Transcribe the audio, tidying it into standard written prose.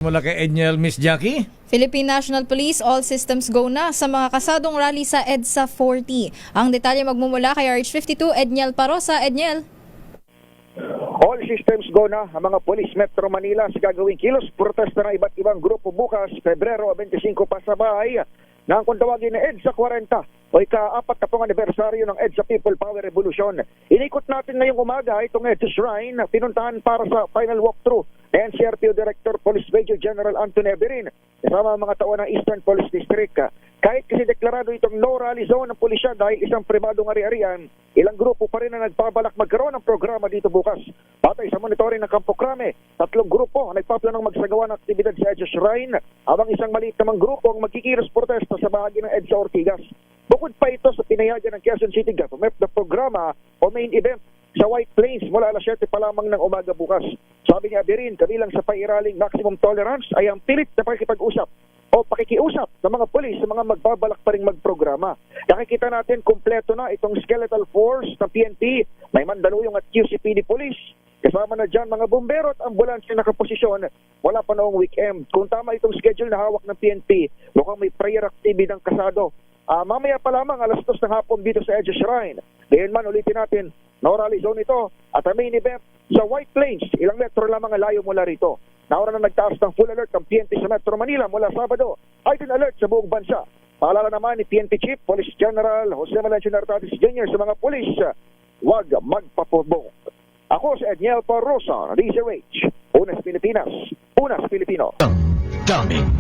Mula kay Edniel, Miss Jackie. Philippine National Police, all systems go na sa mga kasadong rally sa EDSA 40. Ang detalye magmumula kay RH52, Edniel Parosa. Edniel. All systems go na ang mga Police Metro Manila sa gagawing kilos protesta ng iba't ibang grupo bukas, Pebrero 25 pasabay ng kung tawagin na EDSA 40 o ika-4 na pong anibersaryo ng EDSA People Power Revolution. Inikot natin ngayong umaga itong EDSA Shrine, pinuntahan para sa final walkthrough na NCRPO Director Police Major General Anthony Aberin kasama ang mga tao ng Eastern Police District. Kahit kasi deklarado itong no rally zone ng pulisya dahil isang pribadong ari-arian, ilang grupo pa rin na nagpabalak magkaroon ng programa dito bukas. Batay sa monitoring ng Campo Crame, 3 grupo ang nagpaplanong magsagawa ng aktibidad sa EDSA Shrine, habang isang maliit namang grupo ang magkikilos protesta sa bahagi ng EDSA Ortigas. Bukod pa ito sa pinahayag ng Quezon City Government na programa o main event sa White Plains mula alas 7 pa lamang ng umaga bukas. Sabi ni Aberin, kabilang sa pairaling maximum tolerance ay ang pilit na pakikipag-usap o pakikiusap ng mga polis sa mga magbabalak pa rin magprograma. Nakikita natin kompleto na itong skeletal force ng PNP, may Mandaluyong at QCPD Police. Kasama na dyan mga bumbero at ambulansya na nakaposisyon wala pa noong weekend. Kung tama itong schedule na hawak ng PNP, mukhang may prayer activity ng kasado. Mamaya pa lamang alas 2 ng hapon dito sa EDSA Shrine. Ngayon man ulitin natin, no rally zone ito at ang main event sa White Plains, ilang metro lamang ang layo mula rito. Nauna na nagtaas ng full alert ang PNP sa Metro Manila mula Sabado. Heightened alert sa buong bansa. Paalala naman ni PNP Chief Police General Jose Malencio Nartatis Jr. sa mga pulis, huwag magpapubong. Ako si Edniel Parosa, DZRH, Unas Pilipinas, Unas Pilipino. Daming